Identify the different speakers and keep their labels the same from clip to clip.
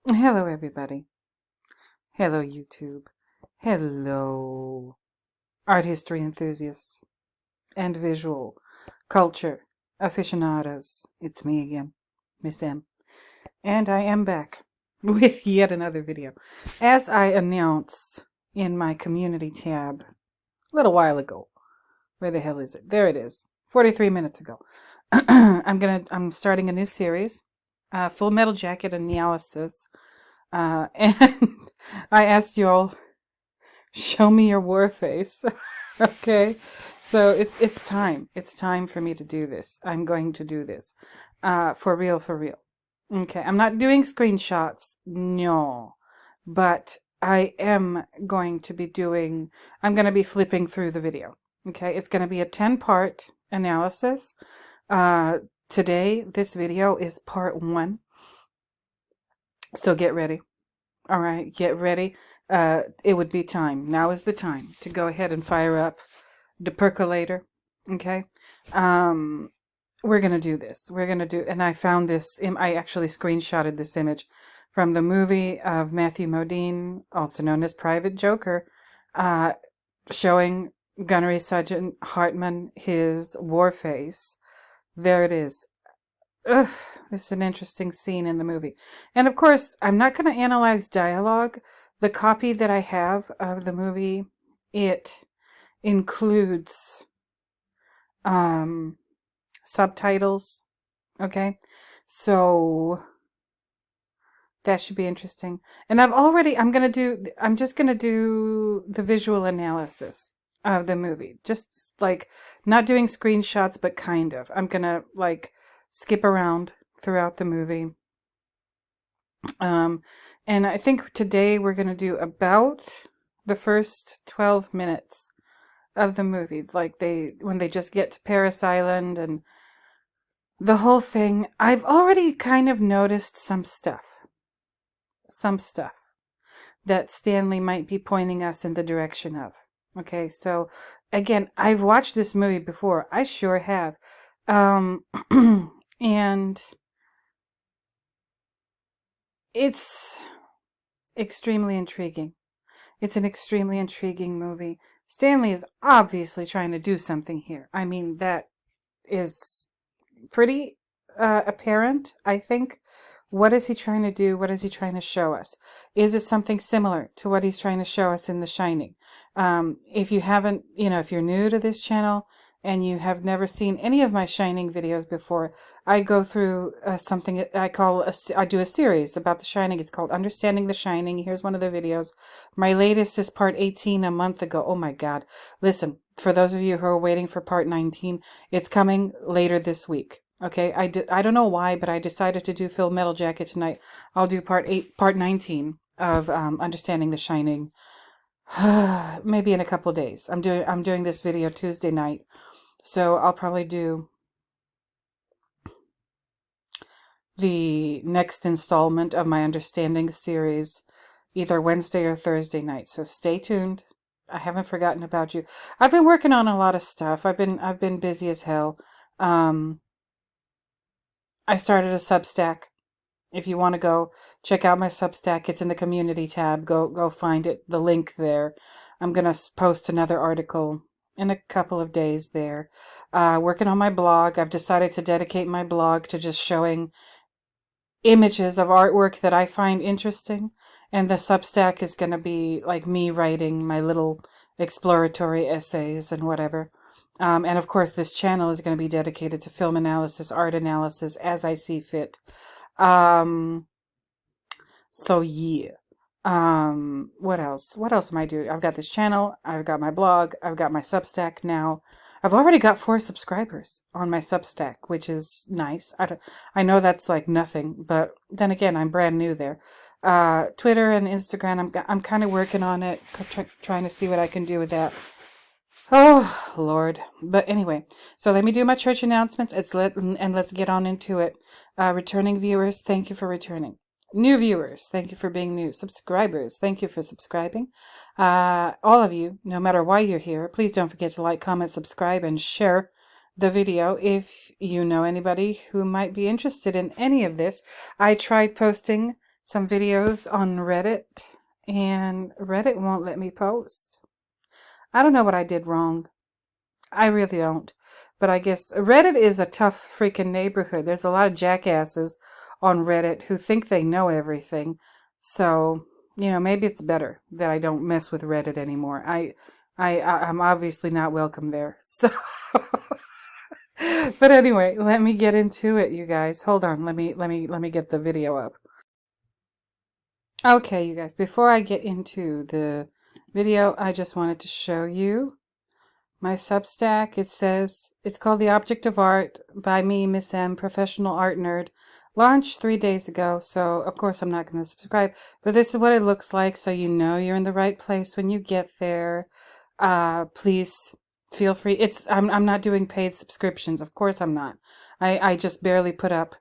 Speaker 1: Hello, everybody. Hello, YouTube. Hello, art history enthusiasts and visual culture aficionados. It's me again, Miss M. And I am back with yet another video. As I announced in my community tab a little while ago. Where the hell is it? There it is. 43 minutes ago. I'm starting a new series, Full Metal Jacket analysis. And I asked you all, show me your war face. Okay, so it's time. It's time for me to do this. I'm going to do this, for real, for real. Okay, I'm not doing screenshots, no, but I am going to be doing. I'm going to be flipping through the video. Okay, it's going to be a 10-part analysis. Today, this video is part 1. So get ready. All right, get ready. It would be time. Now is the time to go ahead and fire up the percolator. Okay. We're going to do this. We're going to do, and I found this, I actually screenshotted this image from the movie of Matthew Modine, also known as Private Joker, showing Gunnery Sergeant Hartman his war face. There it is. Ugh, this is an interesting scene in the movie. And of course, I'm not going to analyze dialogue. The copy that I have of the movie, it includes subtitles. Okay? So that should be interesting. And I'm just going to do the visual analysis of the movie. Just like not doing screenshots, but kind of. I'm going to skip around throughout the movie. And I think today we're going to do about the first 12 minutes of the movie. When they just get to Paris Island and the whole thing. I've already kind of noticed some stuff that Stanley might be pointing us in the direction of. Okay, so again, I've watched this movie before. I sure have. And it's extremely intriguing. It's an extremely intriguing movie. Stanley is obviously trying to do something here. I mean, that is pretty apparent, I think. What is he trying to do? What is he trying to show us? Is it something similar to what he's trying to show us in The Shining? If you haven't, if you're new to this channel and you have never seen any of my Shining videos before, I go through something I do a series about The Shining. It's called Understanding The Shining. Here's one of the videos. My latest is part 18 a month ago. Oh my God. Listen, for those of you who are waiting for part 19, it's coming later this week. Okay, I don't know why, but I decided to do Full Metal Jacket tonight. I'll do part 19 of Understanding The Shining, maybe in a couple days. I'm doing this video Tuesday night, so I'll probably do the next installment of my Understanding series either Wednesday or Thursday night. So stay tuned. I haven't forgotten about you. I've been working on a lot of stuff. I've been busy as hell. I started a Substack. If you want to go check out my Substack, it's in the community tab. Go find it, the link there. I'm going to post another article in a couple of days there. Working on my blog. I've decided to dedicate my blog to just showing images of artwork that I find interesting. And the Substack is going to be like me writing my little exploratory essays and whatever. And of course, this channel is going to be dedicated to film analysis, art analysis, as I see fit. So yeah. What else? What else am I doing? I've got this channel. I've got my blog. I've got my Substack now. I've already got 4 subscribers on my Substack, which is nice. I know that's like nothing, but then again, I'm brand new there. Twitter and Instagram, I'm kind of working on it, trying to see what I can do with that. Oh, Lord. But anyway, so let me do my church announcements. Let's get on into it. Returning viewers, thank you for returning. New viewers, thank you for being new. Subscribers, thank you for subscribing. All of you, no matter why you're here, please don't forget to like, comment, subscribe, and share the video if you know anybody who might be interested in any of this. I tried posting some videos on Reddit, and Reddit won't let me post. I don't know what I did wrong. I really don't. But I guess Reddit is a tough freaking neighborhood. There's a lot of jackasses on Reddit who think they know everything. So, maybe it's better that I don't mess with Reddit anymore. I'm obviously not welcome there. So, but anyway, let me get into it, you guys. Hold on. Let me get the video up. Okay, you guys, before I get into the video, I just wanted to show you my Substack. It's called The Object of Art by me, Miss M, professional art nerd. Launched 3 days ago, so of course I'm not going to subscribe. But this is what it looks like, so you know you're in the right place when you get there. Please feel free. I'm not doing paid subscriptions. Of course I'm not. I just barely put up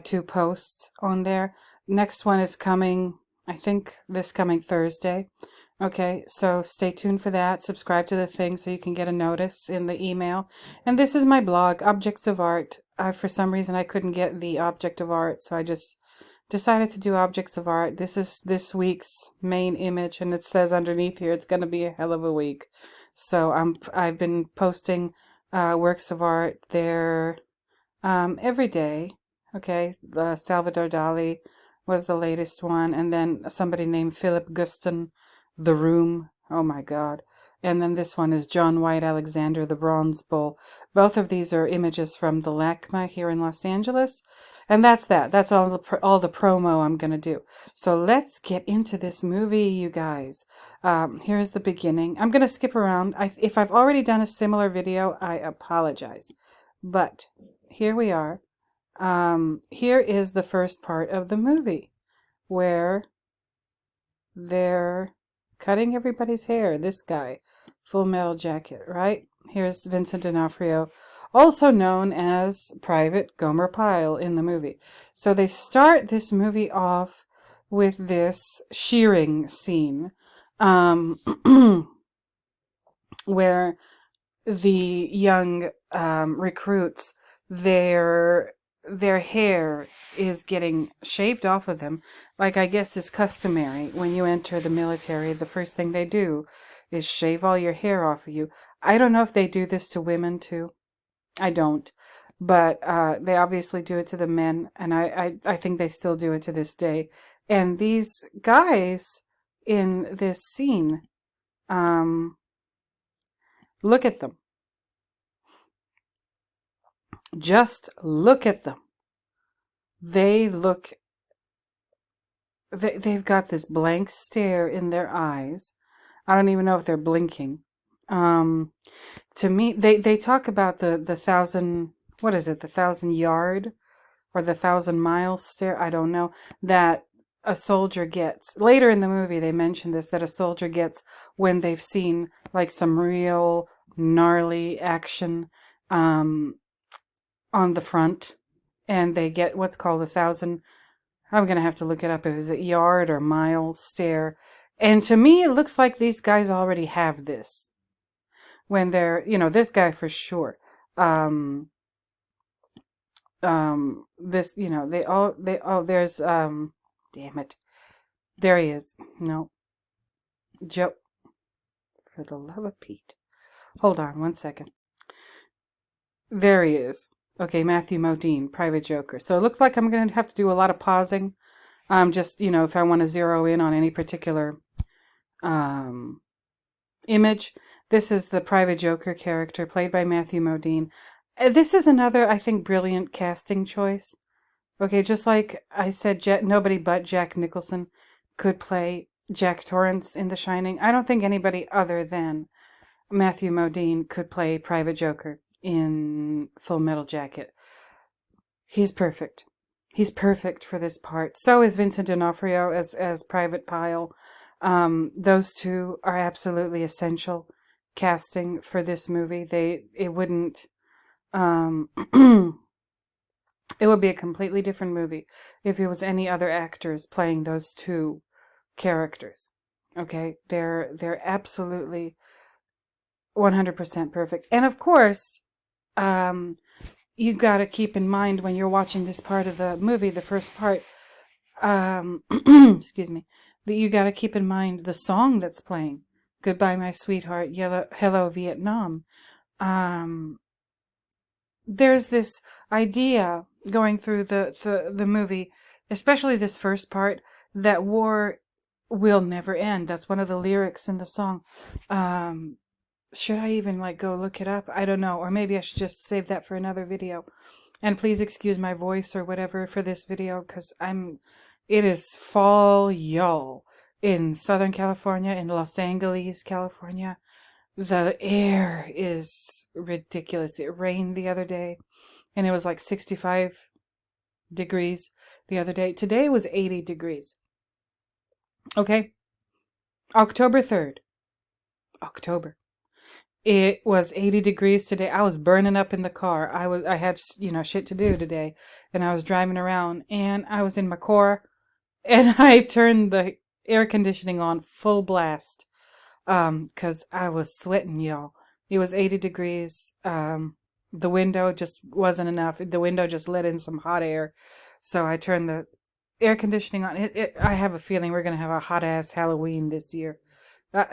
Speaker 1: 2 posts on there. Next one is coming, I think this coming Thursday. Okay, so stay tuned for that. Subscribe to the thing so you can get a notice in the email. And this is my blog, Objects of Art. For some reason, I couldn't get the Object of Art, so I just decided to do Objects of Art. This is this week's main image, and it says underneath here, it's going to be a hell of a week. So I've been posting works of art there every day. Okay, Salvador Dali was the latest one, and then somebody named Philip Guston, The Room. Oh my God. And then this one is John White Alexander, The Bronze Bull. Both of these are images from the LACMA here in Los Angeles. And that's that. That's all the promo I'm going to do. So let's get into this movie, you guys. Here's the beginning. I'm going to skip around. If I've already done a similar video, I apologize. But here we are. Here is the first part of the movie where they're cutting everybody's hair. This guy, Full Metal Jacket, right? Here's Vincent D'Onofrio, also known as Private Gomer Pyle in the movie. So they start this movie off with this shearing scene, where the young recruits, their hair is getting shaved off of them, like I guess is customary when you enter the military. The first thing they do is shave all your hair off of you. I don't know if they do this to women too. I don't. But they obviously do it to the men, and I think they still do it to this day. And these guys in this scene, look at them. Just look at them. They've got this blank stare in their eyes. I don't even know if they're blinking. To me, they talk about the 1,000, what is it, the 1,000-yard or the 1,000-mile stare, I don't know, that a soldier gets. Later in the movie, they mention this, that a soldier gets when they've seen like some real gnarly action on the front, and they get what's called 1,000, I'm going to have to look it up, if it's a yard or mile stare. And to me, it looks like these guys already have this. When they're, this guy for sure. This, there's, damn it. There he is. No. Joe. For the love of Pete. Hold on 1 second. There he is. Okay, Matthew Modine, Private Joker. So it looks like I'm going to have to do a lot of pausing. Just, if I want to zero in on any particular image. This is the Private Joker character played by Matthew Modine. This is another, I think, brilliant casting choice. Okay, just like I said, nobody but Jack Nicholson could play Jack Torrance in The Shining. I don't think anybody other than Matthew Modine could play Private Joker in Full Metal Jacket. He's perfect. He's perfect for this part. So is Vincent D'Onofrio as Private Pyle. Those two are absolutely essential casting for this movie. It wouldn't it would be a completely different movie if it was any other actors playing those two characters. Okay, they're absolutely 100% perfect. And of course, you got to keep in mind when you're watching this part of the movie, the first part, excuse me, that you got to keep in mind the song that's playing, Goodbye My Sweetheart, Hello Vietnam. There's this idea going through the movie, especially this first part, that war will never end. That's one of the lyrics in the song. Should I even go look it up? I don't know. Or maybe I should just save that for another video. And please excuse my voice or whatever for this video, because it is fall, y'all, in Southern California, in Los Angeles, California. The air is ridiculous. It rained the other day, and it was 65 degrees the other day. Today was 80 degrees. Okay? October 3rd. October. It was 80 degrees today. I was burning up in the car. I had, shit to do today, and I was driving around, and I was in my car, and I turned the air conditioning on full blast. 'Cause I was sweating, y'all. It was 80 degrees. The window just wasn't enough. The window just let in some hot air. So I turned the air conditioning on. I have a feeling we're going to have a hot ass Halloween this year.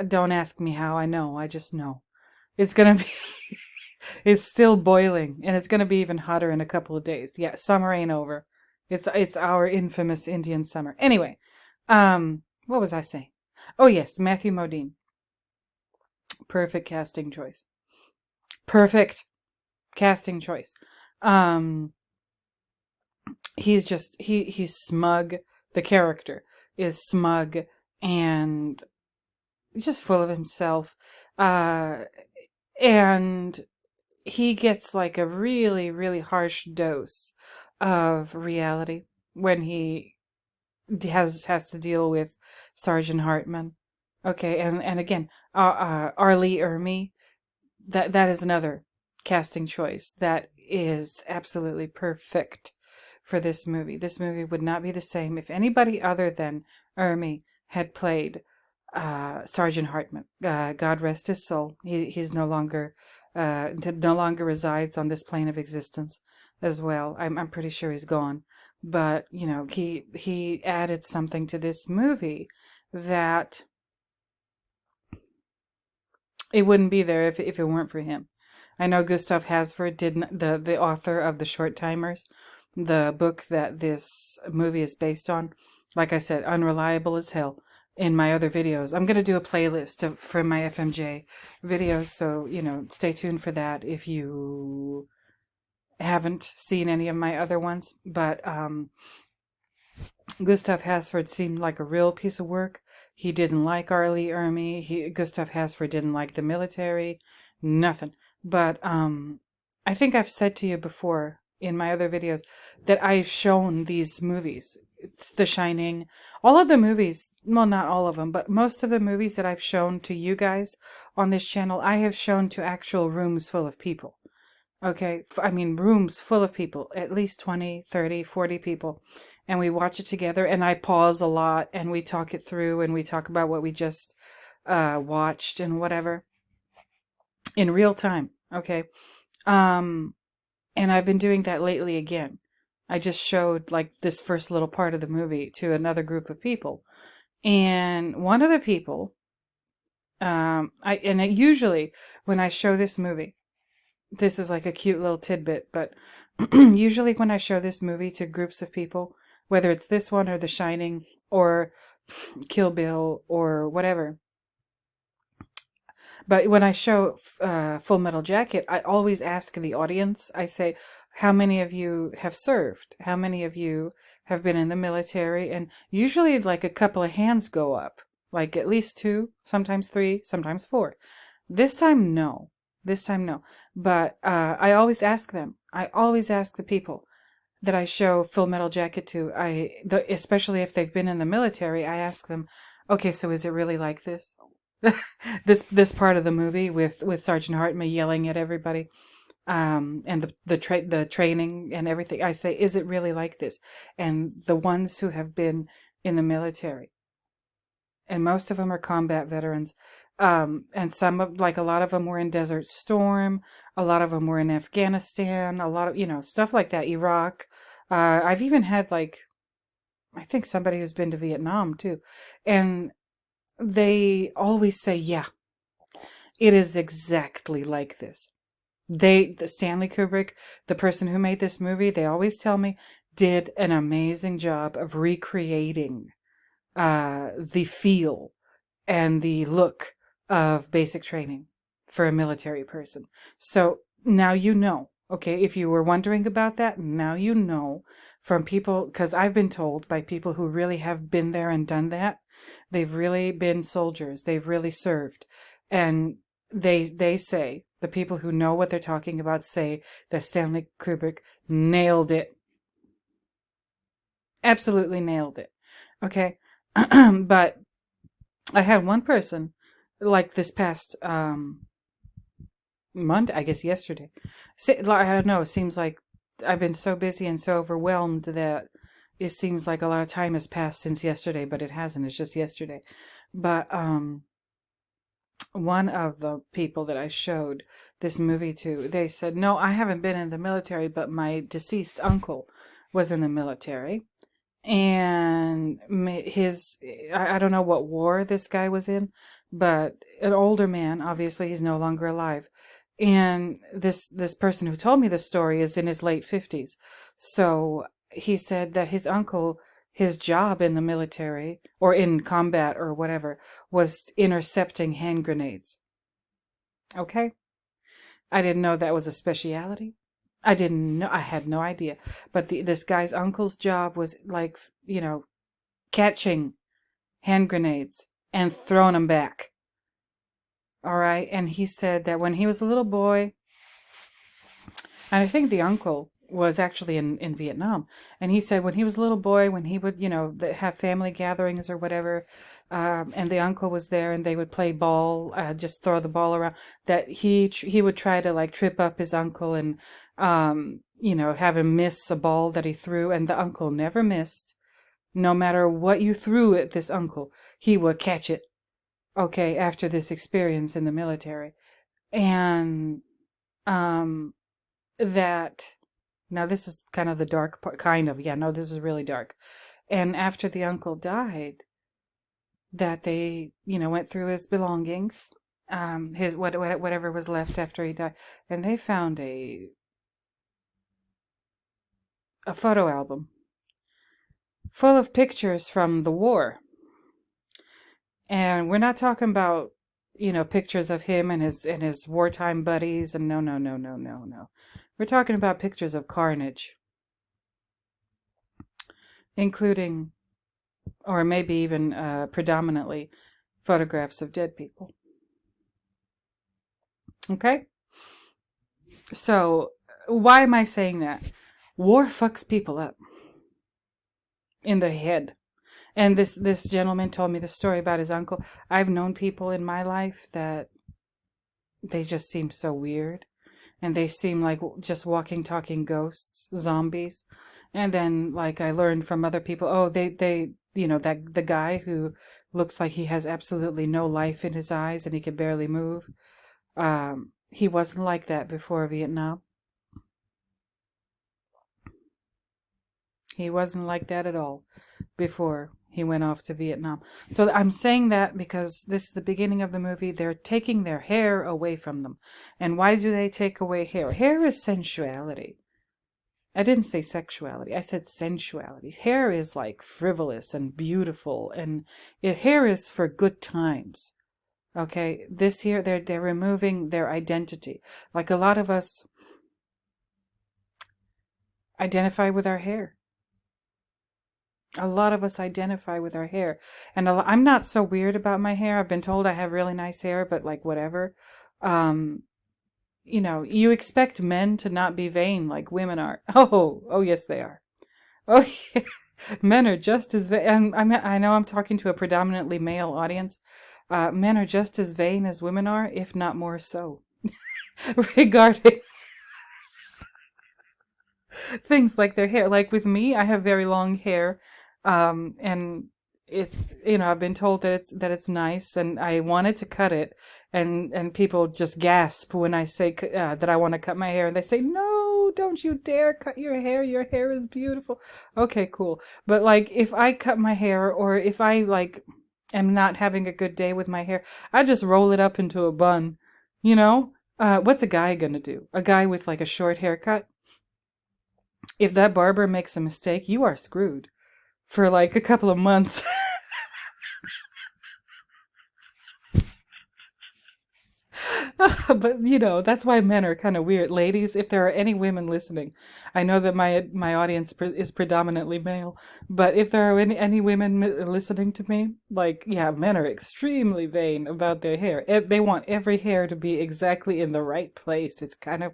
Speaker 1: Don't ask me how. I know. I just know. It's going to be, it's still boiling, and it's going to be even hotter in a couple of days. Yeah, summer ain't over. It's our infamous Indian summer. Anyway, what was I saying? Oh yes, Matthew Modine. Perfect casting choice. Perfect casting choice. He's smug. The character is smug and just full of himself. And he gets a really, really harsh dose of reality when he has to deal with Sergeant Hartman. Okay, and again, R. Lee Ermey, that is another casting choice that is absolutely perfect for this movie. This movie would not be the same if anybody other than Ermey had played Sergeant Hartman. God rest his soul. He's no longer resides on this plane of existence as well. I'm pretty sure he's gone. But he added something to this movie that it wouldn't be there if it weren't for him. I know Gustav Hasford the author of The Short Timers, the book that this movie is based on. Like I said, unreliable as hell in my other videos. I'm going to do a playlist for my FMJ videos, so, stay tuned for that if you haven't seen any of my other ones. But Gustav Hasford seemed like a real piece of work. He didn't like R. Lee Ermey. Gustav Hasford didn't like the military. Nothing. But I think I've said to you before in my other videos that I've shown these movies. It's The Shining. All of the movies, well, not all of them, but most of the movies that I've shown to you guys on this channel, I have shown to actual rooms full of people. Okay? I mean, rooms full of people. At least 20, 30, 40 people. And we watch it together, and I pause a lot, and we talk it through, and we talk about what we just watched and whatever in real time. Okay. And I've been doing that lately again. I just showed this first little part of the movie to another group of people, and one of the people, usually when I show this movie, this is a cute little tidbit, but usually when I show this movie to groups of people, whether it's this one or The Shining or Kill Bill or whatever. But when I show Full Metal Jacket, I always ask the audience, I say, how many of you have served? How many of you have been in the military? And usually a couple of hands go up, at least 2, sometimes 3, sometimes 4. This time, no. But I always ask them. I always ask the people that I show Full Metal Jacket to, especially if they've been in the military, I ask them, okay, so is it really like this? this part of the movie with Sergeant Hartman yelling at everybody, and the training and everything. I say, is it really like this? And the ones who have been in the military, and most of them are combat veterans, and some of a lot of them were in Desert Storm, a lot of them were in Afghanistan, a lot of stuff like that, Iraq. I've even had I think somebody who's been to Vietnam too. And they always say, yeah, it is exactly like this. The Stanley Kubrick, the person who made this movie, they always tell me, did an amazing job of recreating the feel and the look of basic training for a military person. So now you know, okay, if you were wondering about that, now you know from people, because I've been told by people who really have been there and done that, they've really been soldiers, they've really served, and they say, the people who know what they're talking about say that Stanley Kubrick nailed it. Absolutely nailed it. Okay. But I had one person, like this past Monday, I guess yesterday. I don't know, it seems like I've been so busy and so overwhelmed that it seems like a lot of time has passed since yesterday, but it hasn't. It's just yesterday. But one of the people that I showed this movie to, they said, no, I haven't been in the military, but my deceased uncle was in the military. And I don't know what war this guy was in, but an older man, obviously he's no longer alive. And this person who told me the story is in his late 50s. So he said that his uncle, his job in the military or in combat or whatever, was intercepting hand grenades. Okay? I didn't know that was a speciality. I didn't know. I had no idea. But this guy's uncle's job was like, catching hand grenades and throwing them back. All right. And he said that when he was a little boy, and I think the uncle was actually in Vietnam. And he said when he was a little boy, when he would, have family gatherings or whatever, and the uncle was there and they would play ball, just throw the ball around, that he would try to like trip up his uncle and, have him miss a ball that he threw. And the uncle never missed. No matter what you threw at this uncle, he would catch it. Okay, after this experience in the military. And, that now this is kind of the dark part, this is really dark. And after the uncle died, that they went through his belongings, his whatever was left after he died, and they found a photo album full of pictures from the war. And we're not talking about pictures of him and his wartime buddies, and no. We're talking about pictures of carnage, including, or maybe even predominantly, photographs of dead people. Okay? So, why am I saying that? War fucks people up in the head. And this gentleman told me the story about his uncle. I've known people in my life that they just seem so weird. And they seem like just walking, talking ghosts, zombies. And then, like, I learned from other people, that the guy who looks like he has absolutely no life in his eyes and he can barely move, he wasn't like that before Vietnam. He wasn't like that at all before he went off to Vietnam. So I'm saying that because this is the beginning of the movie. They're taking their hair away from them. And why do they take away hair? Hair is sensuality. I didn't say sexuality. I said sensuality. Hair is like frivolous and beautiful. And hair is for good times. Okay? This here, they're removing their identity. Like a lot of us identify with our hair. A lot of us identify with our hair. And I'm not so weird about my hair. I've been told I have really nice hair, but like whatever. You expect men to not be vain like women are. Oh yes, they are. Oh, yeah. Men are just as vain. And I know I'm talking to a predominantly male audience. Men are just as vain as women are, if not more so, regarding things like their hair. Like with me, I have very long hair. And it's, I've been told that it's nice, and I wanted to cut it, and people just gasp when I say that I want to cut my hair, and they say, no, no, don't you dare cut your hair. Your hair is beautiful. Okay, cool. But like, if I cut my hair, or if I like am not having a good day with my hair, I just roll it up into a bun. You know? What's a guy gonna do? A guy with like a short haircut? If that barber makes a mistake, you are screwed for like a couple of months. But you know, that's why men are kind of weird. Ladies, if there are any women listening, I know that my audience is predominantly male, but if there are any women listening to me, like, yeah, men are extremely vain about their hair. They want every hair to be exactly in the right place. It's kind of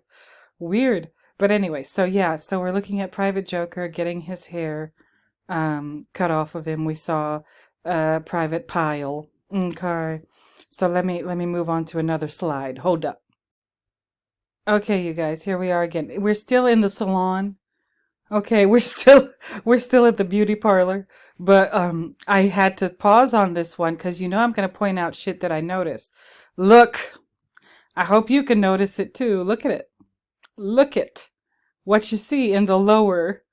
Speaker 1: weird. But anyway, so yeah, so we're looking at Private Joker getting his hair cut off of him. We saw Private Pile. Okay. So let me move on to another slide. Hold up. Okay, you guys, here we are again. We're still in the salon. Okay, we're still at the beauty parlor, but I had to pause on this one because you know I'm gonna point out shit that I noticed. Look, I hope you can notice it too. Look at it. Look at what you see in the lower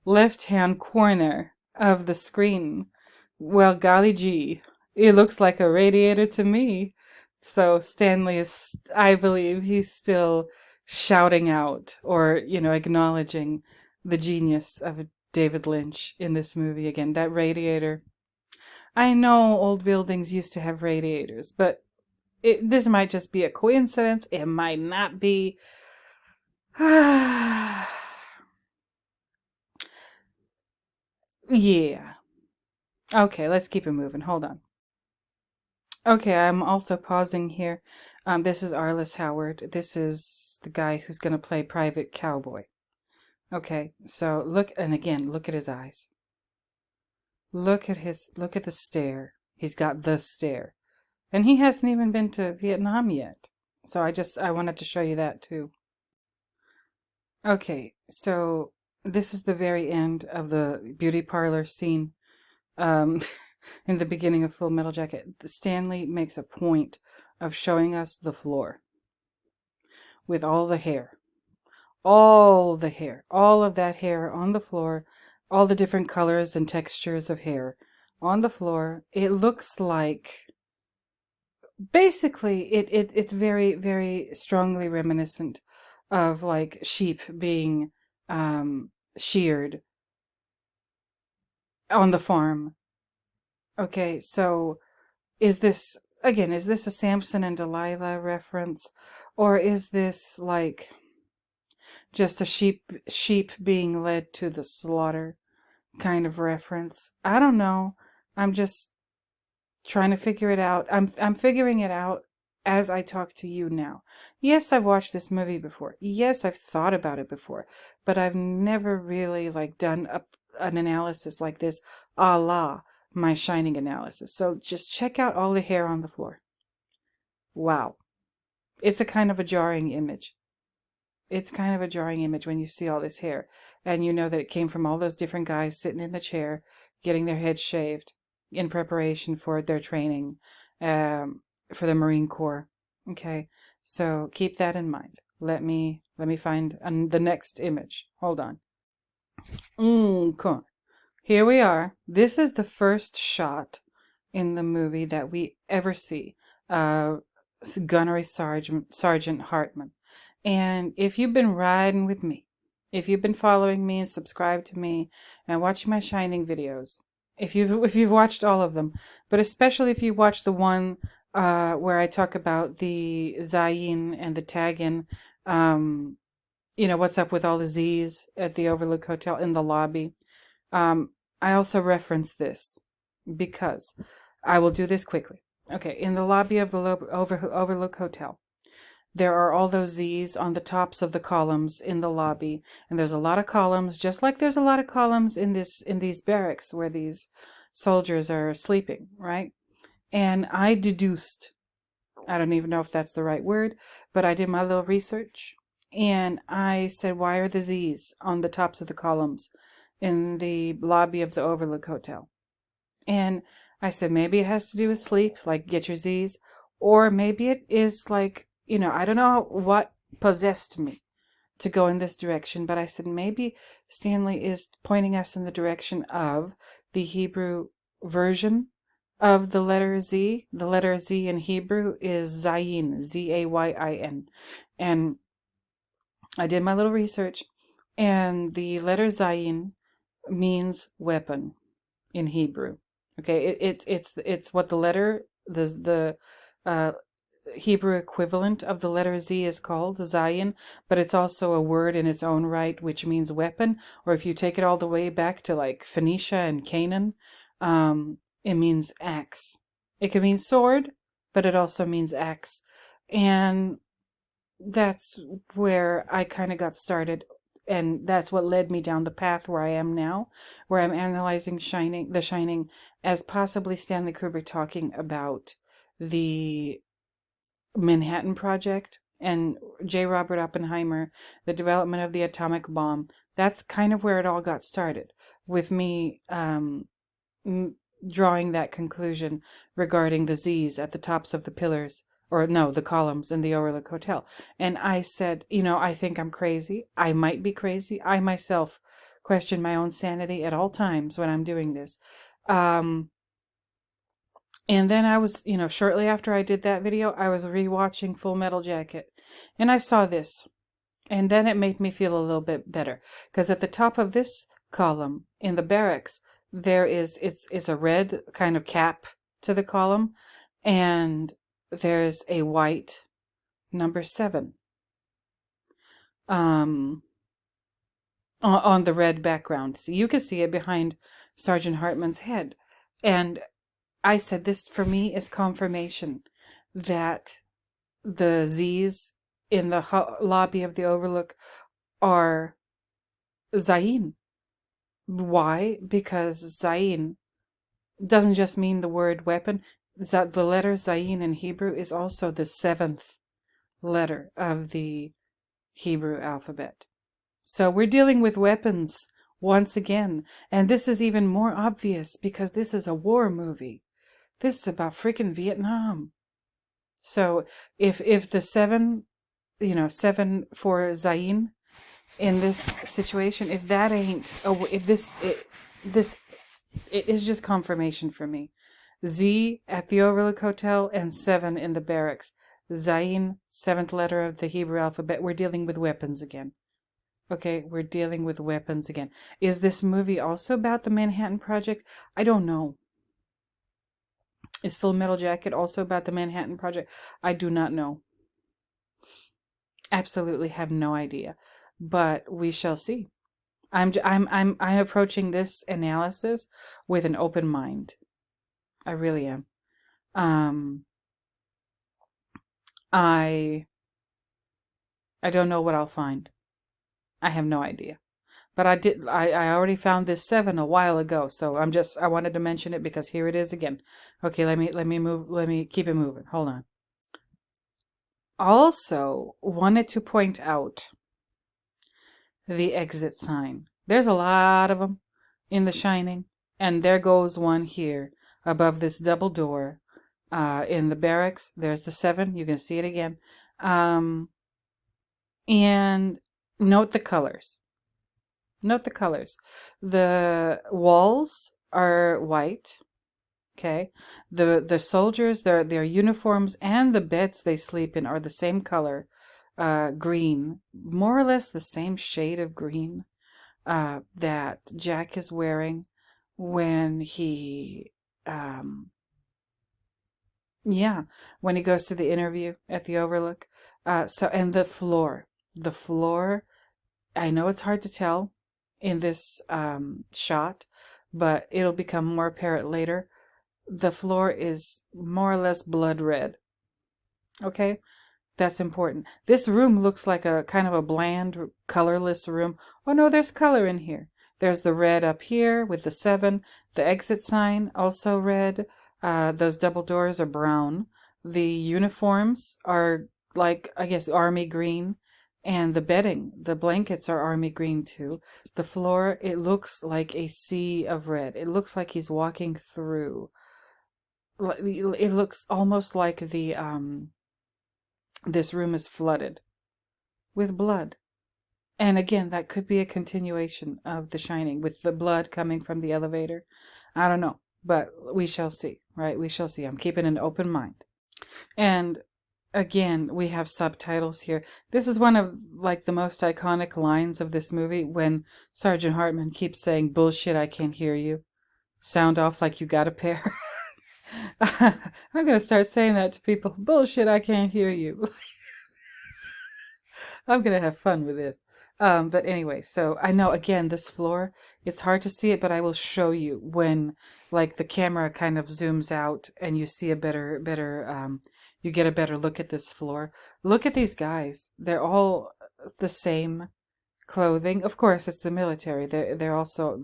Speaker 1: left-hand corner of the screen. Well, golly gee, it looks like a radiator to me. So Stanley is, I believe, he's still shouting out, or, you know, acknowledging the genius of David Lynch in this movie again. That radiator. I know old buildings used to have radiators, but this might just be a coincidence. It might not be. Yeah. Okay, let's keep it moving. Hold on. Okay, I'm also pausing here. This is Arliss Howard. This is the guy who's going to play Private Cowboy. Okay, so look, and again, look at his eyes. Look at the stare. He's got the stare. And he hasn't even been to Vietnam yet. So I wanted to show you that too. Okay, so this is the very end of the beauty parlor scene. In the beginning of Full Metal Jacket, Stanley makes a point of showing us the floor with all the hair. All the hair. All of that hair on the floor. All the different colors and textures of hair on the floor. It looks like... Basically, it's very, very strongly reminiscent of like sheep being sheared on the farm. Okay, so is this a Samson and Delilah reference, or is this like just a sheep being led to the slaughter kind of reference? I don't know. I'm just trying to figure it out. I'm figuring it out as I talk to you now. Yes, I've watched this movie before. Yes, I've thought about it before, but I've never really like done an analysis like this, a la my Shining analysis. So just check out all the hair on the floor. Wow. It's a kind of a jarring image. It's kind of a jarring image when you see all this hair and you know that it came from all those different guys sitting in the chair getting their heads shaved in preparation for their training for the Marine Corps. Okay, so keep that in mind. Let me find the next image. Hold on. Okay. Here we are. This is the first shot in the movie that we ever see. Gunnery Sergeant Hartman. And if you've been riding with me, if you've been following me and subscribed to me and watching my Shining videos, if you've watched all of them, but especially if you watch the one where I talk about the Zayin and the Tagin, you know, what's up with all the Z's at the Overlook Hotel in the lobby. I also reference this because I will do this quickly. Okay, in the lobby of the Overlook Hotel, there are all those Z's on the tops of the columns in the lobby, and there's a lot of columns, just like there's a lot of columns in these barracks where these soldiers are sleeping, right? And I deduced, I don't even know if that's the right word, but I did my little research, and I said, why are the Z's on the tops of the columns in the lobby of the Overlook Hotel? And I said, maybe it has to do with sleep, like get your Z's, or maybe it is like, you know, I don't know what possessed me, to go in this direction, but I said maybe Stanley is pointing us in the direction of the Hebrew version of the letter Z. The letter Z in Hebrew is Zayin, Z-A-Y-I-N. And I did my little research, and the letter Zayin means weapon in Hebrew. Okay, it's what the letter, the Hebrew equivalent of the letter Z is called Zayin, but it's also a word in its own right which means weapon. Or if you take it all the way back to like Phoenicia and Canaan, it means axe. It can mean sword, but it also means axe. And that's where I kind of got started, and that's what led me down the path where I am now, where I'm analyzing The Shining as possibly Stanley Kubrick talking about the Manhattan Project and J. Robert Oppenheimer, the development of the atomic bomb. That's kind of where it all got started, with me drawing that conclusion regarding the Z's at the tops of the pillars, or no, the columns in the Overlook Hotel. And I said, I think I'm crazy. I might be crazy. I myself question my own sanity at all times when I'm doing this. And then I was, shortly after I did that video, I was rewatching Full Metal Jacket, and I saw this, and then it made me feel a little bit better, because at the top of this column in the barracks, it's a red kind of cap to the column, and there's a white number 7 on the red background. So you can see it behind Sergeant Hartman's head. And I said, this for me is confirmation that the Z's in the lobby of the Overlook are Zayin. Why? Because Zayin doesn't just mean the word weapon. The letter Zayin in Hebrew is also the 7th letter of the Hebrew alphabet. So we're dealing with weapons once again. And this is even more obvious because this is a war movie. This is about freaking Vietnam. So if the 7, 7 for Zayin in this situation, if that ain't, it is just confirmation for me. Z at the Overlook Hotel and 7 in the barracks. Zayin, 7th letter of the Hebrew alphabet. We're dealing with weapons again. Okay, we're dealing with weapons again. Is this movie also about the Manhattan Project? I don't know. Is Full Metal Jacket also about the Manhattan Project? I do not know. Absolutely have no idea. But we shall see. I'm approaching this analysis with an open mind. I really am. I don't know what I'll find. I have no idea. But I already found this 7 a while ago, so I wanted to mention it because here it is again. Okay, let me keep it moving. Hold on. Also, wanted to point out the exit sign. There's a lot of them in The Shining, and there goes one here above this double door in the barracks. There's the 7. You can see it again. And note the colors. Note the colors. The walls are white. Okay. The soldiers, their uniforms and the beds they sleep in are the same color, green, more or less the same shade of green that Jack is wearing when he when he goes to the interview at the Overlook. And the floor, I know it's hard to tell in this shot, but it'll become more apparent later. The floor is more or less blood red. Okay? That's important. This room looks like a kind of a bland, colorless room. Oh no, there's color in here. There's the red up here with the 7. The exit sign, also red. Those double doors are brown. The uniforms are like, I guess, army green. And the bedding, the blankets are army green too. The floor, it looks like a sea of red. It looks like he's walking through. It looks almost like this room is flooded with blood. And again, that could be a continuation of The Shining with the blood coming from the elevator. I don't know, but we shall see, right? We shall see. I'm keeping an open mind. And again, we have subtitles here. This is one of like the most iconic lines of this movie when Sergeant Hartman keeps saying, "Bullshit, I can't hear you. Sound off like you got a pair." I'm going to start saying that to people. "Bullshit, I can't hear you." I'm going to have fun with this. But anyway, so I know again, this floor, it's hard to see it, but I will show you when like the camera kind of zooms out and you see a better, you get a better look at this floor. Look at these guys. They're all the same clothing. Of course, it's the military. They're also,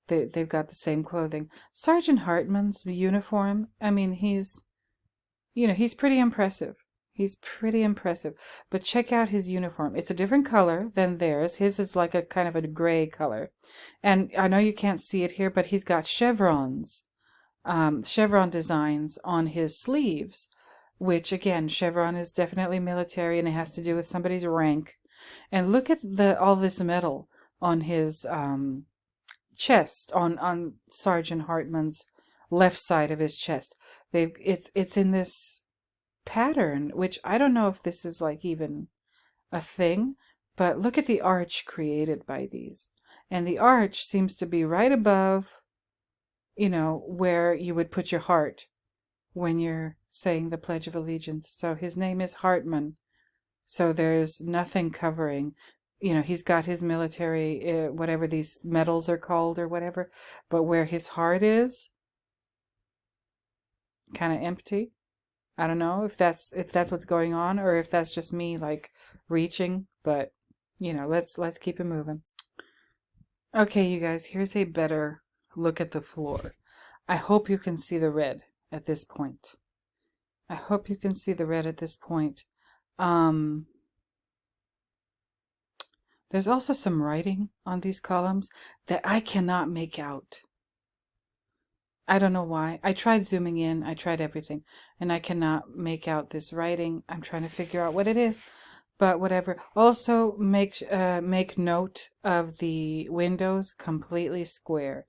Speaker 1: they've got the same clothing. Sergeant Hartman's uniform, I mean, he's pretty impressive. He's pretty impressive. But check out his uniform. It's a different color than theirs. His is like a kind of a gray color. And I know you can't see it here, but he's got chevrons, chevron designs on his sleeves, which again, chevron is definitely military and it has to do with somebody's rank. And look at all this metal on his chest, on Sergeant Hartman's left side of his chest. It's in this pattern, which I don't know if this is like even a thing, but look at the arch created by these. And the arch seems to be right above, where you would put your heart when you're saying the Pledge of Allegiance. So his name is Hartman. So there's nothing covering, he's got his military, whatever these medals are called or whatever, but where his heart is, kind of empty. I don't know if that's what's going on or if that's just me like reaching, but let's keep it moving. Okay, you guys, here's a better look at the floor. I hope you can see the red at this point. I hope you can see the red at this point. There's also some writing on these columns that I cannot make out. I don't know why. I tried zooming in, I tried everything, and I cannot make out this writing. I'm trying to figure out what it is, but whatever. Also, make note of the windows completely square.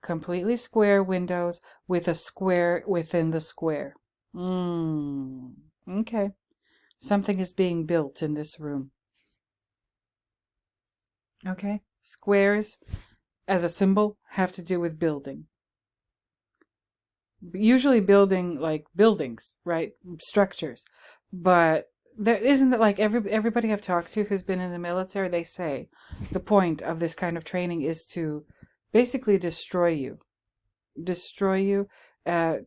Speaker 1: Completely square windows with a square within the square. Okay. Something is being built in this room. Okay? Squares, as a symbol, have to do with building. Usually building like buildings, right? Structures. But there isn't that like everybody I've talked to who's been in the military, they say the point of this kind of training is to basically destroy you. Destroy you so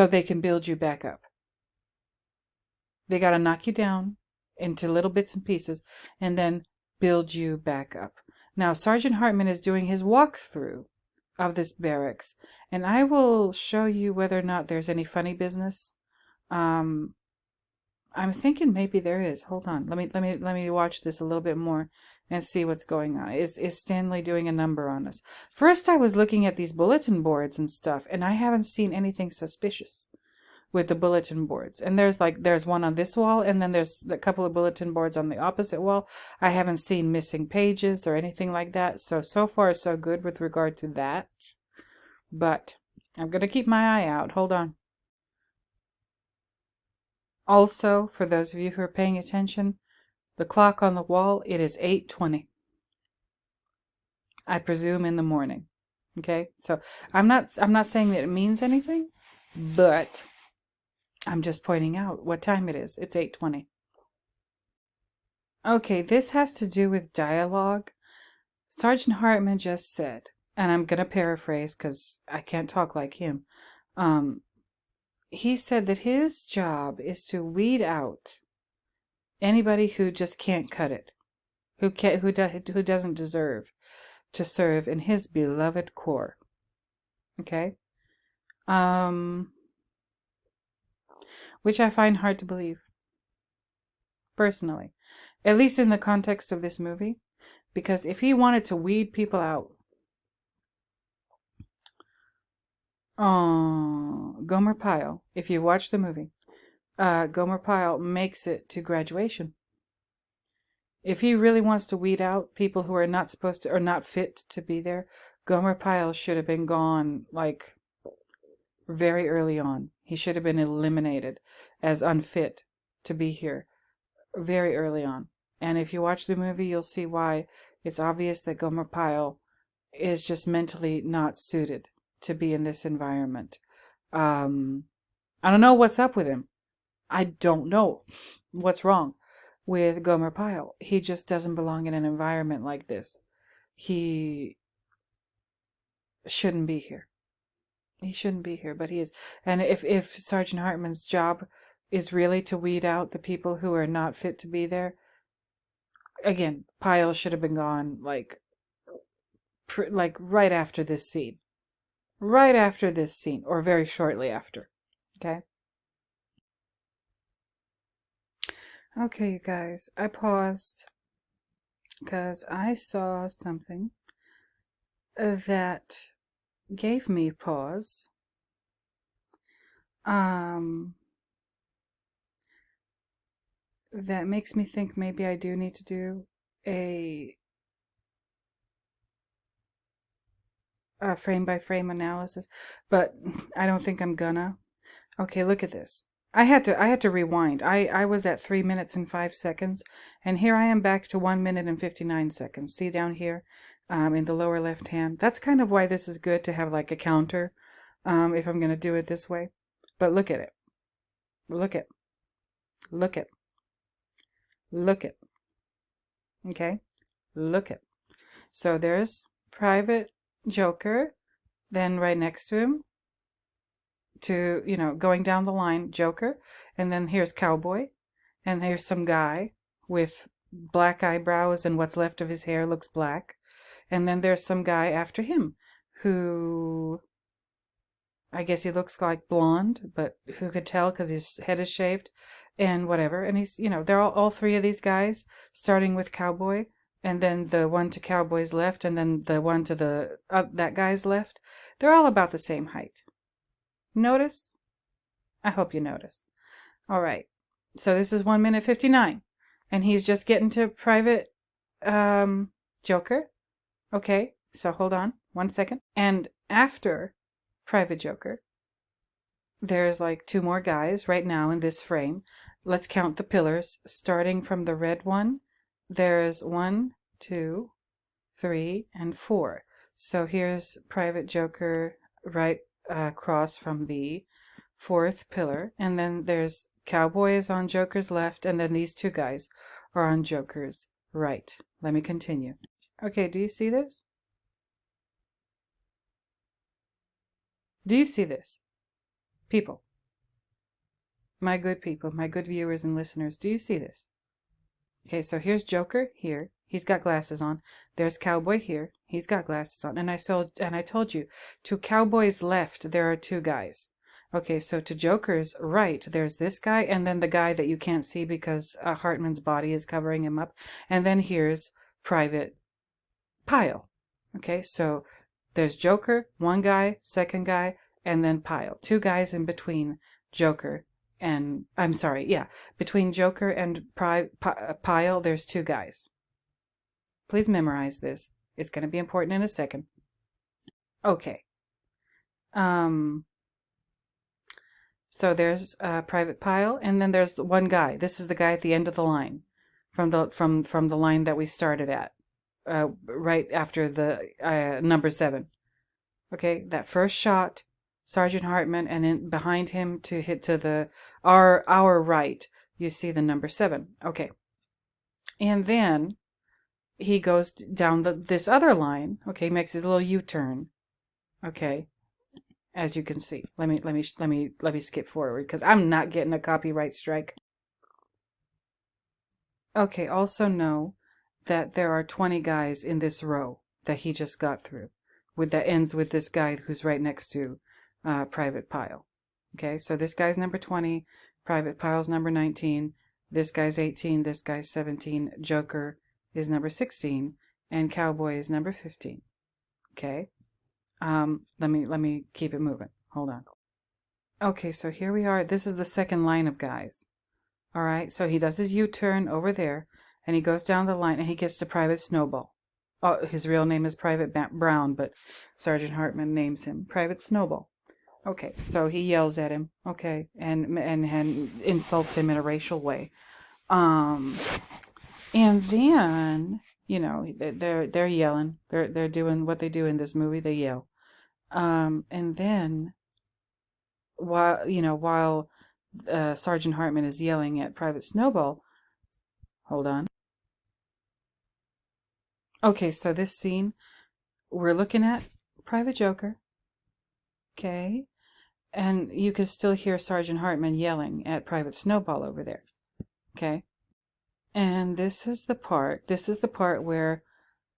Speaker 1: they can build you back up. They got to knock you down into little bits and pieces and then build you back up. Now, Sergeant Hartman is doing his walkthrough of this barracks, and I will show you whether or not there's any funny business. I'm thinking maybe there is. Hold on. Let me watch this a little bit more and see what's going on. Is Stanley doing a number on us? First, I was looking at these bulletin boards and stuff, and I haven't seen anything suspicious with the bulletin boards. And there's one on this wall, and then there's a couple of bulletin boards on the opposite wall. I haven't seen missing pages or anything like that. So far so good with regard to that. But I'm going to keep my eye out. Hold on. Also, for those of you who are paying attention, the clock on the wall, it is 8:20. I presume in the morning. Okay? So I'm not saying that it means anything, but I'm just pointing out what time it is. It's 8:20. Okay, this has to do with dialogue. Sergeant Hartman just said, and I'm going to paraphrase because I can't talk like him. He said that his job is to weed out anybody who just can't cut it, who doesn't deserve to serve in his beloved corps. Okay? Which I find hard to believe, personally. At least in the context of this movie. Because if he wanted to weed people out, Gomer Pyle, if you watch the movie, Gomer Pyle makes it to graduation. If he really wants to weed out people who are not supposed to or not fit to be there, Gomer Pyle should have been gone like very early on. He should have been eliminated as unfit to be here very early on. And if you watch the movie, you'll see why. It's obvious that Gomer Pyle is just mentally not suited to be in this environment. I don't know what's up with him. I don't know what's wrong with Gomer Pyle. He just doesn't belong in an environment like this. He shouldn't be here. He shouldn't be here, but he is. And if Sergeant Hartman's job is really to weed out the people who are not fit to be there, again, Pyle should have been gone like right after this scene. Right after this scene, or very shortly after. Okay? Okay, you guys, I paused because I saw something that gave me pause. That makes me think maybe I do need to do a frame by frame analysis, but I don't think I'm gonna. Okay, look at this. I had to rewind. I was at 3 minutes and 5 seconds, and here I am back to 1 minute and 59 seconds. See down here, in the lower left hand. That's kind of why this is good to have like a counter, if I'm gonna do it this way. But look at it. Look at. Look at. Look at. Okay? Look at. So there's Private Joker, then right next to him, to, going down the line, Joker, and then here's Cowboy, and here's some guy with black eyebrows and what's left of his hair looks black, and then there's some guy after him who, I guess he looks like blonde, but who could tell because his head is shaved and whatever, and he's, they're all three of these guys, starting with Cowboy, and then the one to Cowboy's left, and then the one to the that guy's left. They're all about the same height. Notice? I hope you notice. All right. So this is 1 minute 59. And he's just getting to Private Joker. Okay. So hold on 1 second. And after Private Joker, there's like 2 more guys right now in this frame. Let's count the pillars. Starting from the red one, there's 1, 2, 3, and 4. So here's Private Joker right across from the 4th pillar, and then there's Cowboy is on Joker's left, and then these 2 guys are on Joker's right. Let me continue. Okay, do you see this? Do you see this? People. My good people, my good viewers and listeners, do you see this? Okay, so here's Joker here. He's got glasses on. There's Cowboy here. He's got glasses on. And I told you, to Cowboy's left, there are 2 guys. Okay, so to Joker's right, there's this guy, and then the guy that you can't see because Hartman's body is covering him up. And then here's Private Pyle. Okay, so there's Joker, 1 guy, 2nd guy, and then Pyle. 2 guys in between Joker and, between Joker and Pyle, there's 2 guys. Please memorize this. It's going to be important in a second. Okay. So there's Private Pyle, and then there's 1 guy. This is the guy at the end of the line, from the line that we started at, right after the number 7. Okay, that first shot, Sergeant Hartman, and in behind him to hit to the our right, you see the number 7. Okay, and then he goes down this other line. Okay, makes his little U-turn. Okay, as you can see. Let me skip forward because I'm not getting a copyright strike. Okay, also know that there are 20 guys in this row that he just got through, that ends with this guy who's right next to Private Pyle. Okay, so this guy's number 20, Private Pyle's number 19, this guy's 18, this guy's 17, Joker is number 16, and Cowboy is number 15. Okay, let me keep it moving. Hold on. Okay, so here we are. This is the second line of guys. All right, so he does his U-turn over there, and he goes down the line and he gets to Private Snowball. Oh, his real name is Private Brown, but Sergeant Hartman names him Private Snowball. Okay, so he yells at him, okay, and insults him in a racial way. And then, you know, they're yelling. They're doing what they do in this movie. They yell. And then while Sergeant Hartman is yelling at Private Snowball, hold on. Okay, so this scene, we're looking at Private Joker. Okay. And you can still hear Sergeant Hartman yelling at Private Snowball over there. Okay. And this is the part where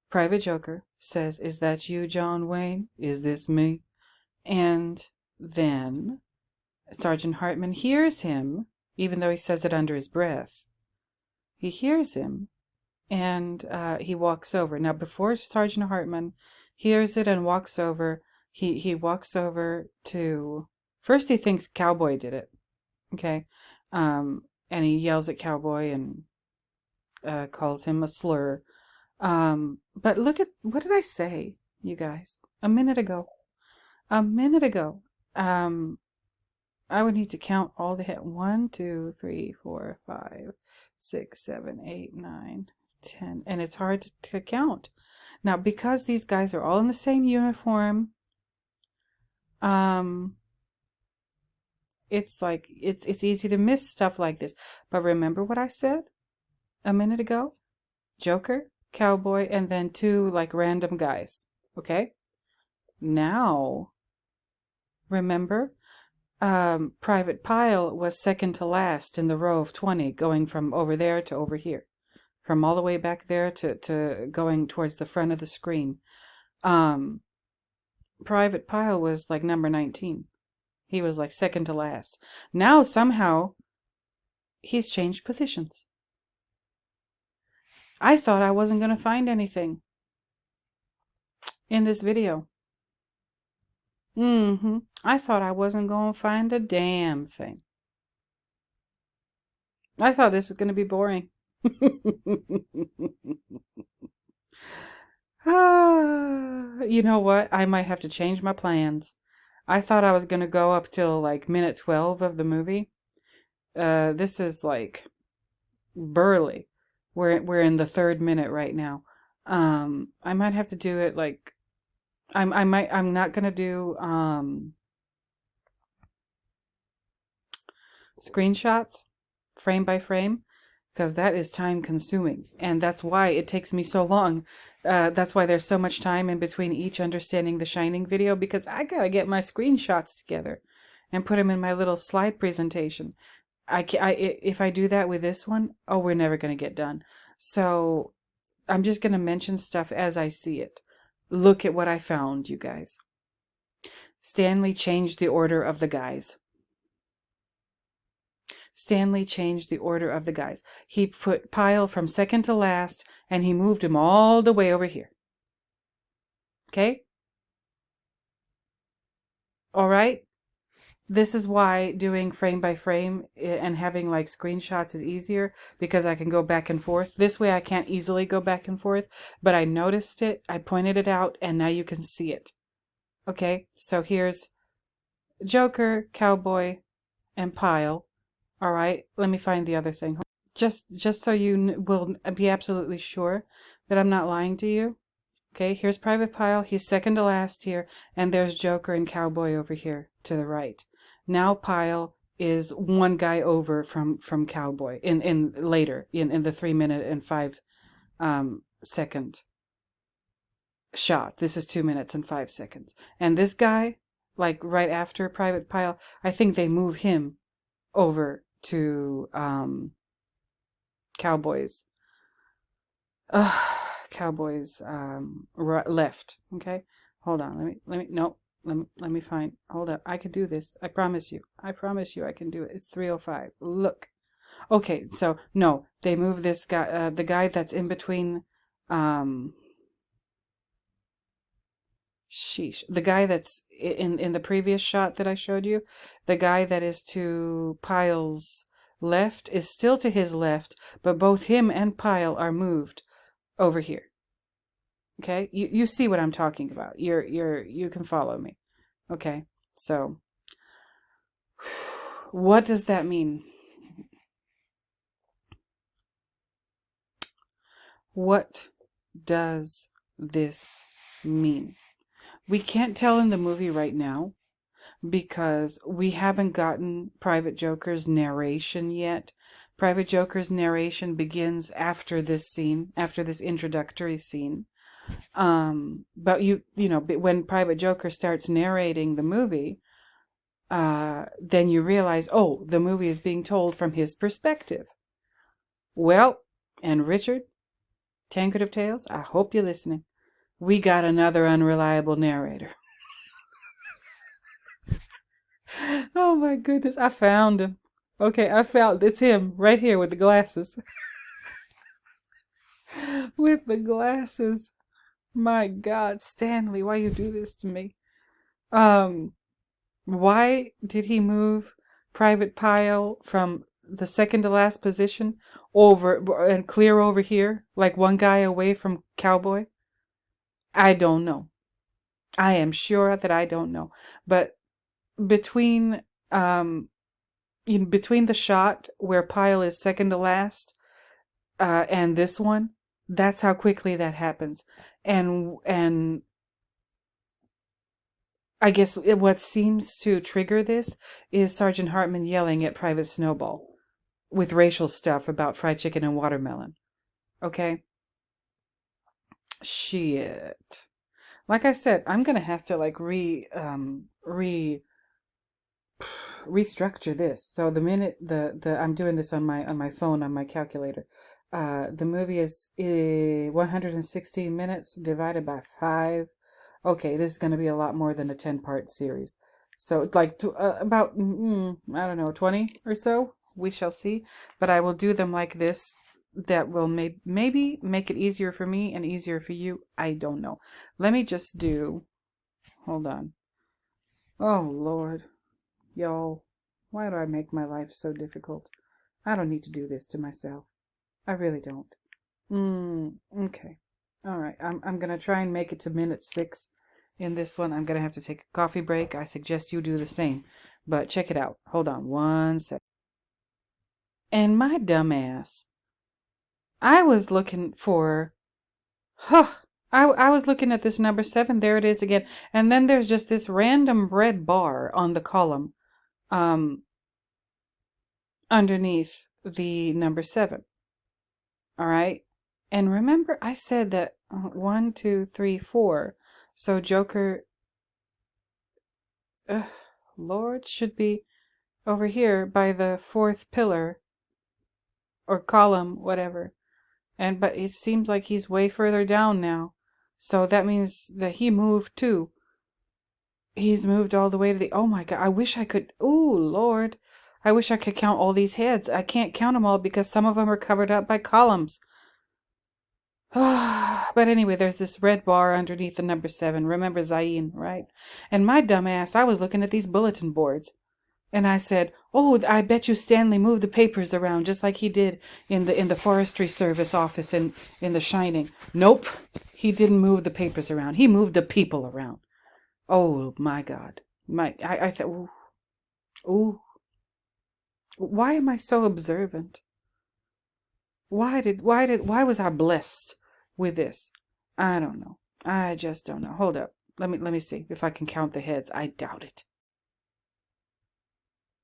Speaker 1: Private Joker says, "Is that you, John Wayne? Is this me?" And then Sergeant Hartman hears him, even though he says it under his breath. He hears him, and he walks over. Now, before Sergeant Hartman hears it and walks over, he walks over to... First, he thinks Cowboy did it, okay? And he yells at Cowboy and calls him a slur. But look at... What did I say, you guys? A minute ago. I would need to count all the hit. 1, 2, 3, 4, 5, 6, 7, 8, 9, 10. And it's hard to count. Now, because these guys are all in the same uniform, it's like it's easy to miss stuff like this. But remember what I said a minute ago? Joker, Cowboy, and then 2 like random guys. Okay? Now, remember, Private Pyle was second to last in the row of 20, going from over there to over here, from all the way back there to going towards the front of the screen. Private Pyle was like number 19. He was like second to last. Now somehow he's changed positions. I thought I wasn't going to find anything in this video. I thought I wasn't going to find a damn thing. I thought this was going to be boring. You know what? I might have to change my plans. I thought I was going to go up till like minute 12 of the movie. This is like burly. We're in the 3rd minute right now. I might have to do it like... I'm not gonna do screenshots frame by frame, because that is time consuming, and that's why it takes me so long. That's why there's so much time in between each Understanding the Shining video, because I gotta get my screenshots together and put them in my little slide presentation. If I do that with this one, oh, we're never gonna get done. So I'm just gonna mention stuff as I see it. Look at what I found, you guys. Stanley changed the order of the guys. Stanley changed the order of the guys. He put Pyle from second to last, and he moved him all the way over here. Okay? All right? This is why doing frame by frame and having like screenshots is easier, because I can go back and forth. This way I can't easily go back and forth, but I noticed it, I pointed it out, and now you can see it. Okay, so here's Joker, Cowboy, and Pyle. All right, let me find the other thing. Just so you will be absolutely sure that I'm not lying to you. Okay, here's Private Pyle. He's second to last here, and there's Joker and Cowboy over here to the right. Now Pyle is 1 guy over from Cowboy in later in the 3 minute and 5 second shot. This is 2 minutes and 5 seconds. And this guy, like right after Private Pyle, I think they move him over to Cowboy's left. Okay, hold on. Let me find. Hold up. I could do this. I promise you. I can do it. It's 3:05. Look. Okay, so no, they move this guy, the guy that's in between. Sheesh. The guy that's in the previous shot that I showed you, the guy that is to Pyle's left is still to his left, but both him and Pyle are moved over here. Okay, you see what I'm talking about. You can follow me. Okay, so what does that mean? What does this mean? We can't tell in the movie right now because we haven't gotten Private Joker's narration yet. Private Joker's narration begins after this scene, after this introductory scene. But you know, when Private Joker starts narrating the movie, then you realize, oh, the movie is being told from his perspective. Well, and Richard, Tankard of Tales, I hope you're listening. We got another unreliable narrator. Oh my goodness, I found him. Okay, it's him right here with the glasses. With the glasses. My God, Stanley, why you do this to me? Why did he move Private Pyle from the second to last position over and clear over here, like one guy away from Cowboy? I don't know. I am sure that I don't know. But between between the shot where Pyle is second to last and this one, that's how quickly that happens. And I guess what seems to trigger this is Sergeant Hartman yelling at Private Snowball with racial stuff about fried chicken and watermelon. Okay? Shit. Like I said, I'm gonna have to like restructure this. So the minute I'm doing this on my phone on my calculator. The movie is 116 minutes divided by 5. Okay, this is going to be a lot more than a 10-part series. So like about, I don't know, 20 or so. We shall see. But I will do them like this. That will maybe make it easier for me and easier for you. I don't know. Let me just do, hold on. Oh, Lord. Y'all, why do I make my life so difficult? I don't need to do this to myself. I really don't. Okay. All right. I'm going to try and make it to minute 6 in this one. I'm going to have to take a coffee break. I suggest you do the same. But check it out. Hold on one sec. And my dumbass, I was looking for, I was looking at this number 7. There it is again. And then there's just this random red bar on the column underneath the number 7. All right. And remember, I said that 1, 2, 3, 4. So Joker, Lord, should be over here by the 4th pillar or column, whatever. But it seems like he's way further down now. So that means that he moved too. He's moved all the way to the, oh my God, I wish I could, oh Lord. I wish I could count all these heads. I can't count them all because some of them are covered up by columns. But anyway, there's this red bar underneath the number 7. Remember Zayn, right? And my dumbass, I was looking at these bulletin boards. And I said, oh, I bet you Stanley moved the papers around just like he did in the Forestry Service office in The Shining. Nope, he didn't move the papers around. He moved the people around. Oh, my God. I thought, ooh. Why am I so observant? Why was I blessed with this? I don't know. I just don't know. Hold up. Let me see if I can count the heads. I doubt it.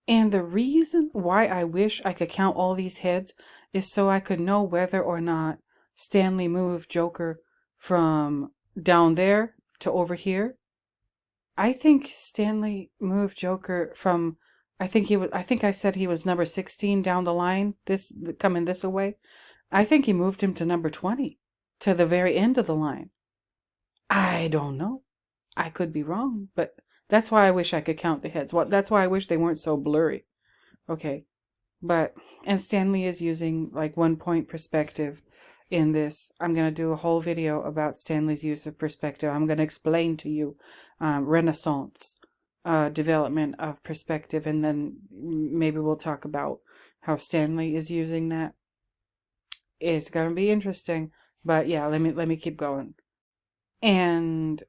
Speaker 1: And the reason why I wish I could count all these heads is so I could know whether or not Stanley moved Joker from down there to over here. I think Stanley moved Joker from, I think I said he was number 16 down the line, coming this way. I think he moved him to number 20, to the very end of the line. I don't know. I could be wrong, but that's why I wish I could count the heads. Well, that's why I wish they weren't so blurry. Okay. And Stanley is using like 1-point perspective in this. I'm going to do a whole video about Stanley's use of perspective. I'm going to explain to you Renaissance development of perspective, and then maybe we'll talk about how Stanley is using that. It's gonna be interesting. But yeah, let me keep going. And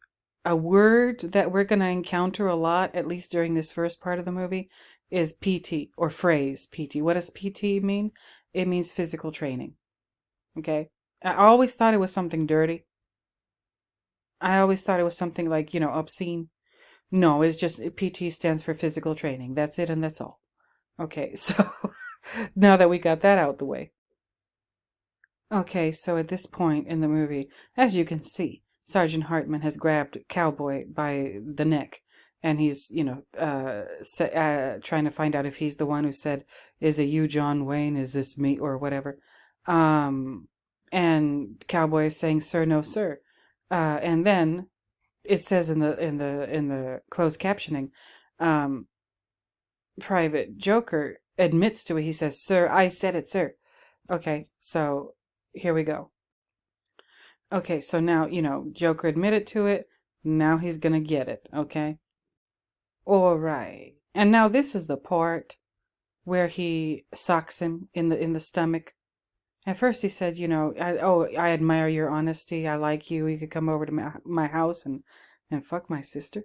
Speaker 1: a word that we're gonna encounter a lot, at least during this first part of the movie, is PT, or phrase PT. What does PT mean? It means physical training. Okay? I always thought it was something dirty. I always thought it was something like, obscene. No, it's just PT stands for physical training. That's it and that's all. Okay, so now that we got that out the way. Okay, so at this point in the movie, as you can see, Sergeant Hartman has grabbed Cowboy by the neck, and he's, trying to find out if he's the one who said, "Is it you, John Wayne? Is this me?" or whatever. And Cowboy is saying, "Sir, no, sir." And then it says in the closed captioning, Private Joker admits to it. He says, "Sir, I said it, sir." Okay, so here we go. Okay, so now, Joker admitted to it. Now he's gonna get it, okay? All right. And now this is the part where he socks him in the stomach. At first he said, I admire your honesty. I like you. You could come over to my house and fuck my sister.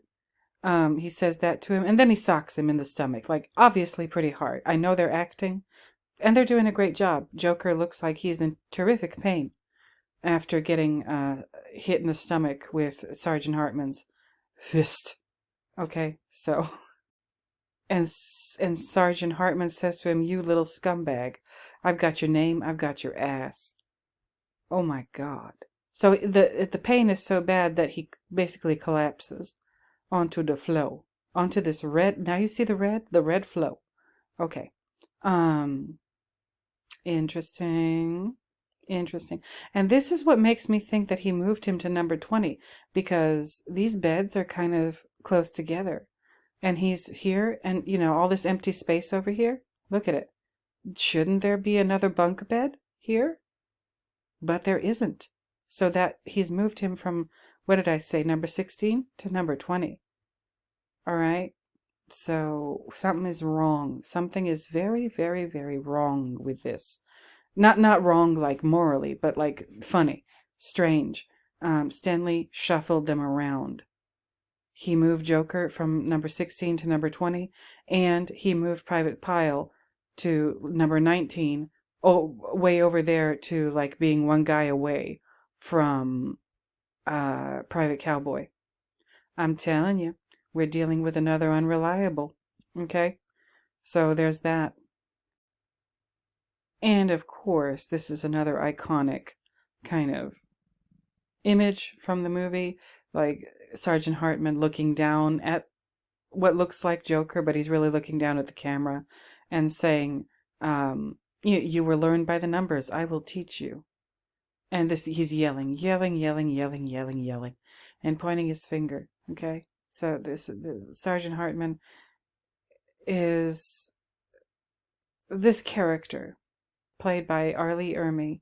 Speaker 1: He says that to him, and then he socks him in the stomach, like obviously pretty hard. I know they're acting, and they're doing a great job. Joker looks like he's in terrific pain after getting hit in the stomach with Sergeant Hartman's fist. Okay, so and Sergeant Hartman says to him, "You little scumbag, I've got your name, I've got your ass." Oh my God! So the pain is so bad that he basically collapses onto the flow, onto this red. Now you see the red flow. Okay, interesting. Interesting. And this is what makes me think that he moved him to number 20, because these beds are kind of close together. And he's here, and all this empty space over here. Look at it. Shouldn't there be another bunk bed here? But there isn't. So that he's moved him from, what did I say, number 16 to number 20. All right. So something is wrong. Something is very, very, very wrong with this. Not wrong like morally, but like funny, strange. Stanley shuffled them around. He moved Joker from number 16 to number 20, and he moved Private Pile to number 19, way over there to like being one guy away from Private Cowboy. I'm telling you, we're dealing with another unreliable. Okay? So there's that. And of course, this is another iconic kind of image from the movie, like Sergeant Hartman looking down at what looks like Joker, but he's really looking down at the camera and saying, you were learned by the numbers. I will teach you. And he's yelling, and pointing his finger. Okay, so Sergeant Hartman is this character played by Arlie Ermy.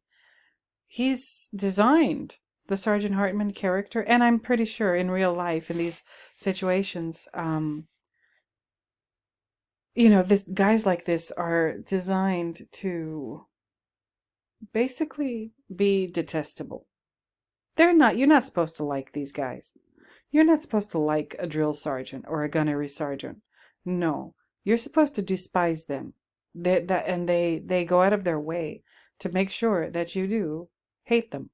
Speaker 1: He's designed the Sergeant Hartman character, and I'm pretty sure in real life, in these situations, guys like this are designed to basically be detestable. You're not supposed to like these guys. You're not supposed to like a drill sergeant or a gunnery sergeant. No, you're supposed to despise them. They go out of their way to make sure that you do hate them.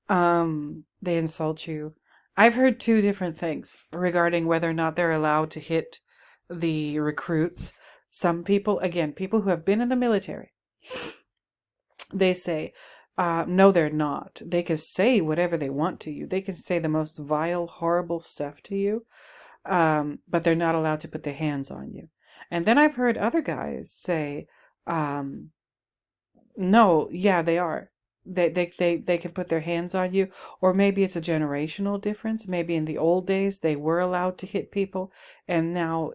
Speaker 1: They insult you. I've heard two different things regarding whether or not they're allowed to hit the recruits. Some people, again, people who have been in the military, they say, no, they're not. They can say whatever they want to you. They can say the most vile, horrible stuff to you, but they're not allowed to put their hands on you. And then I've heard other guys say, no, yeah, they are. They can put their hands on you, or maybe it's a generational difference. Maybe in the old days they were allowed to hit people, and now,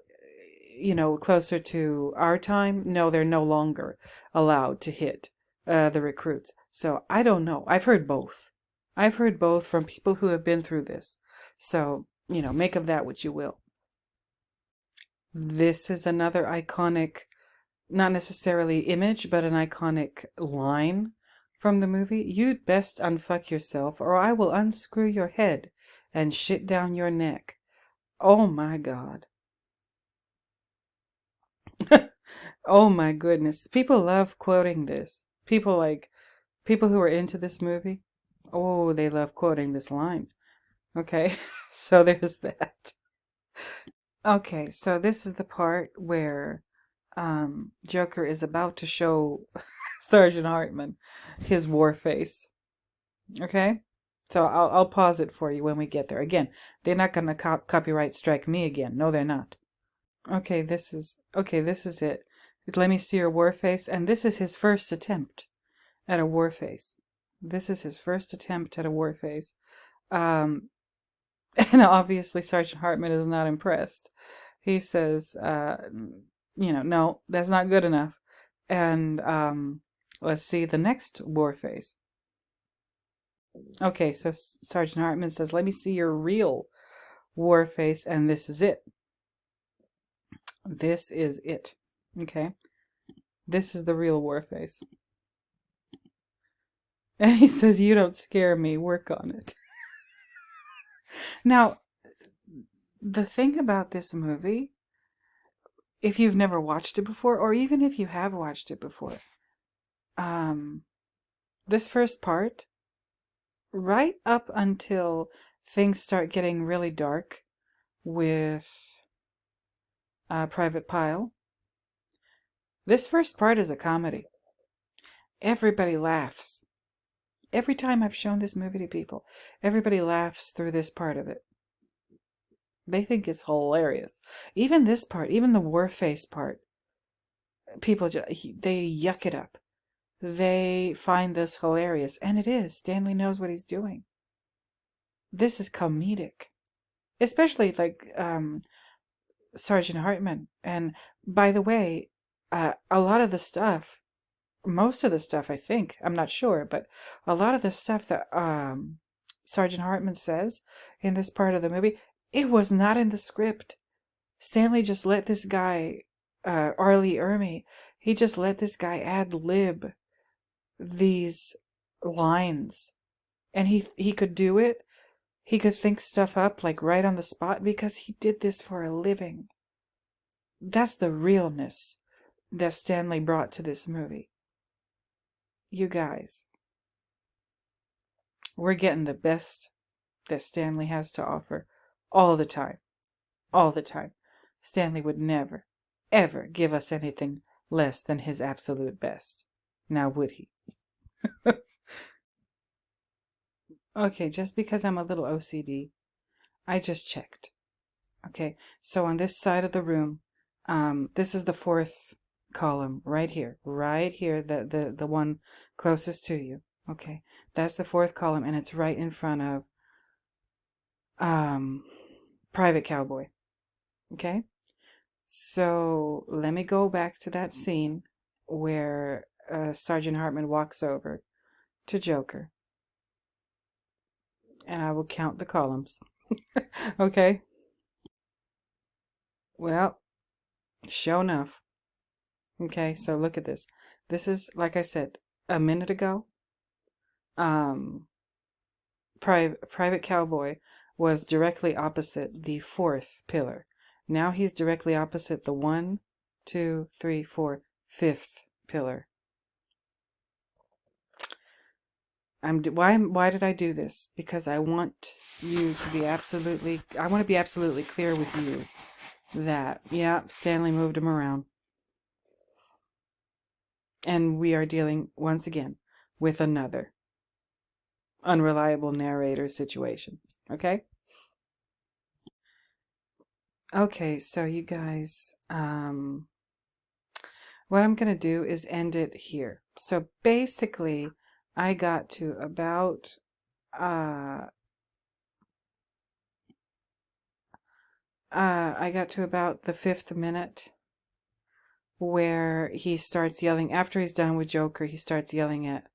Speaker 1: closer to our time, no, they're no longer allowed to hit the recruits. So I don't know. I've heard both. I've heard both from people who have been through this. So, make of that what you will. This is another iconic not necessarily image, but an iconic line from the movie. "You'd best unfuck yourself or I will unscrew your head and shit down your neck." Oh my God. Oh my goodness. People love quoting this. People who are into this movie, oh, they love quoting this line. Okay, so there's that. Okay, so this is the part where Joker is about to show Sergeant Hartman his war face. Okay, so I'll pause it for you when we get there. Again, they're not gonna copyright strike me again. No, they're not. Okay, this is it. Let me see your war face, and this is his first attempt at a war face. This is his first attempt at a war face. Um, and obviously Sergeant Hartman is not impressed. He says, no, that's not good enough. And let's see the next war face. Okay, so Sergeant Hartman says, "Let me see your real war face," and this is it. This is it. Okay, this is the real war face. And he says, "You don't scare me. Work on it." Now, the thing about this movie, if you've never watched it before, or even if you have watched it before, this first part, right up until things start getting really dark with Private Pile, this first part is a comedy. Everybody laughs. Every time I've shown this movie to people, everybody laughs through this part of it. They think it's hilarious. Even this part, even the war face part, people they yuck it up. They find this hilarious, and it is. Stanley knows what he's doing. This is comedic, especially like Sergeant Hartman. And by the way, a lot of the stuff, most of the stuff, I think, I'm not sure, but a lot of the stuff that Sergeant Hartman says in this part of the movie, it was not in the script. Stanley just let this guy, Arlie Ermy, he just let this guy ad-lib these lines. And he could do it. He could think stuff up like right on the spot because he did this for a living. That's the realness that Stanley brought to this movie. You guys, we're getting the best that Stanley has to offer all the time. All the time. Stanley would never, ever give us anything less than his absolute best. Now, would he? Okay, just because I'm a little OCD, I just checked. Okay, so on this side of the room, this is the fourth column right here, the one closest to you. Okay, that's the fourth column, and it's right in front of Private Cowboy. Okay, so let me go back to that scene where Sergeant Hartman walks over to Joker, and I will count the columns. Okay. Well, sure enough. Okay, so look at this. This is, like I said, a minute ago. Private Cowboy was directly opposite the fourth pillar. Now he's directly opposite the 1, 2, 3, 4, 5th pillar. Why did I do this? Because I want you to be I want to be absolutely clear with you that, yeah, Stanley moved him around. And we are dealing, once again, with another unreliable narrator situation. Okay? Okay, so you guys, what I'm going to do is end it here. So basically, I got to about, the 5th minute where he starts yelling. After he's done with Joker, he starts yelling at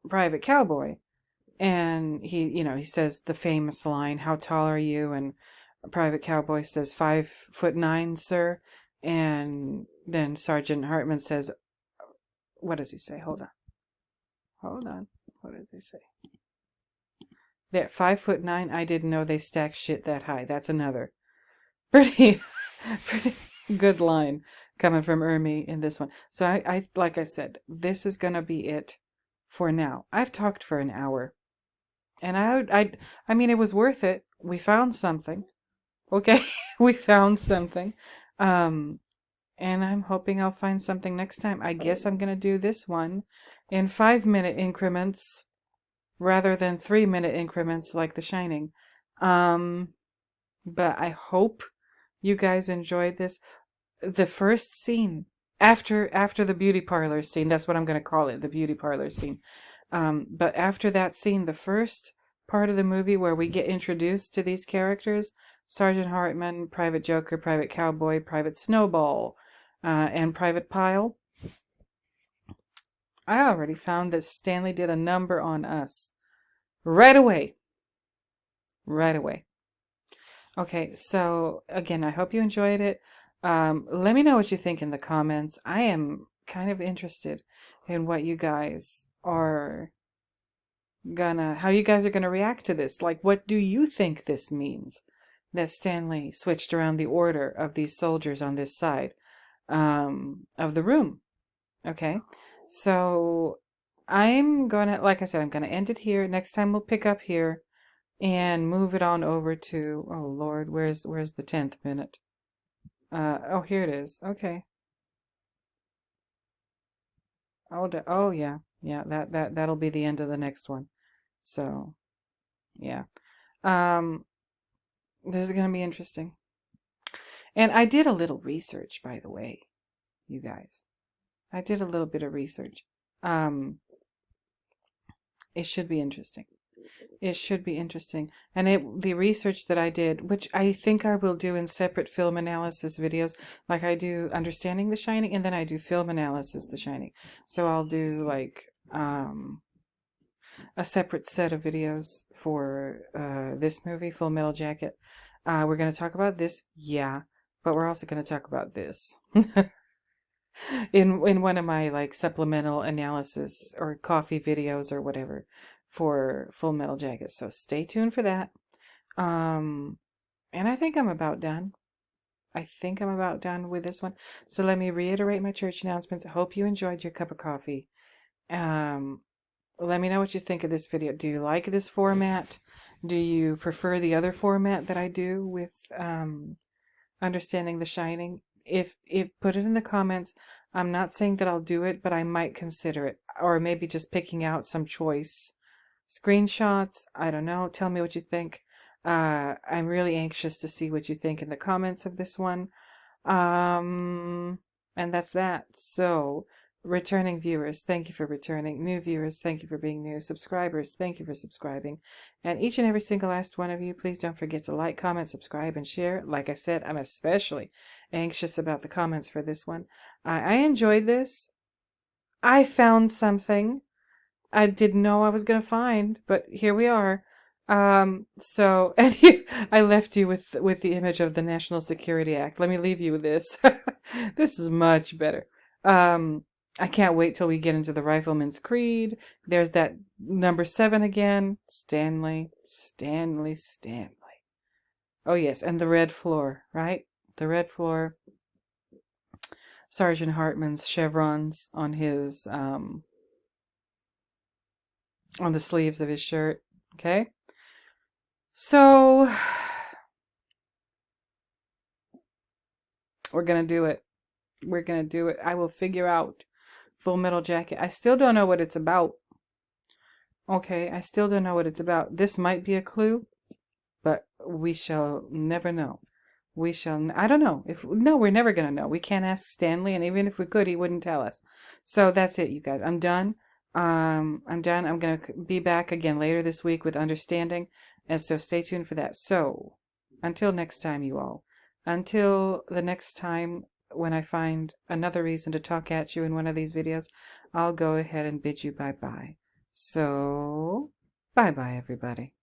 Speaker 1: Private Cowboy. And he says the famous line, "How tall are you?" And Private Cowboy says, 5'9", sir. And then Sergeant Hartman says, what does he say? Hold on. What does he say? That 5'9", I didn't know they stacked shit that high. That's another pretty good line coming from Ermi in this one. So I like I said, this is gonna be it for now. I've talked for an hour, and I mean, it was worth it. We found something. Okay, we found something. And I'm hoping I'll find something next time. I guess I'm gonna do this one in 5-minute increments rather than 3-minute increments like The Shining. But I hope you guys enjoyed this. The first scene after the beauty parlor scene, that's what I'm going to call it, the beauty parlor scene. But after that scene, the first part of the movie where we get introduced to these characters, Sergeant Hartman, Private Joker, Private Cowboy, Private Snowball, and Private Pile, I already found that Stanley did a number on us right away. Okay, so again, I hope you enjoyed it. Let me know what you think in the comments. I am kind of interested in what you guys are how you guys are gonna react to this. Like, what do you think this means? That Stanley switched around the order of these soldiers on this side of the room. Okay, so I'm gonna, like I said, I'm gonna end it here. Next time we'll pick up here and move it on over to, oh Lord, where's the 10th minute? Oh, here it is. Okay. Oh yeah, that'll be the end of the next one. So, yeah. This is gonna be interesting. And I did a little research, by the way, you guys. I did a little bit of research. It should be interesting. It should be interesting. And the research that I did, which I think I will do in separate film analysis videos, like I do Understanding The Shining, and then I do film analysis The Shining. So I'll do like a separate set of videos for this movie, Full Metal Jacket. We're going to talk about this, yeah, but we're also going to talk about this. in one of my like supplemental analysis or coffee videos or whatever for Full Metal Jacket. So stay tuned for that. And I think I'm about done. With this one. So let me reiterate my church announcements. I hope you enjoyed your cup of coffee. Let me know what you think of this video. Do you like this format? Do you prefer the other format that I do with Understanding The Shining? If put it in the comments. I'm not saying that I'll do it, but I might consider it, or maybe just picking out some choice screenshots. I don't know. Tell me what you think. I'm really anxious to see what you think in the comments of this one. And that's that. So, returning viewers, thank you for returning. New viewers, thank you for being new. Subscribers, thank you for subscribing. And each and every single last one of you, please don't forget to like, comment, subscribe, and share. Like I said, I'm especially anxious about the comments for this one. I enjoyed this. I found something I didn't know I was going to find, but here we are. So, and I left you with the image of the National Security Act. Let me leave you with this. This is much better. I can't wait till we get into the Rifleman's Creed. There's that number 7 again. Stanley. Oh yes, and the red floor, right? The red floor. Sergeant Hartman's chevrons on his on the sleeves of his shirt. Okay? So we're gonna do it. I will figure out Full Metal Jacket. I still don't know what it's about. Okay, I still don't know what it's about. This might be a clue, but we shall never know. I don't know. We're never gonna know. We can't ask Stanley, and even if we could, he wouldn't tell us. So that's it, you guys. I'm done. I'm gonna be back again later this week with Understanding, and so stay tuned for that. So, until next time, you all. Until the next time when I find another reason to talk at you in one of these videos, I'll go ahead and bid you bye-bye. So, bye-bye, everybody.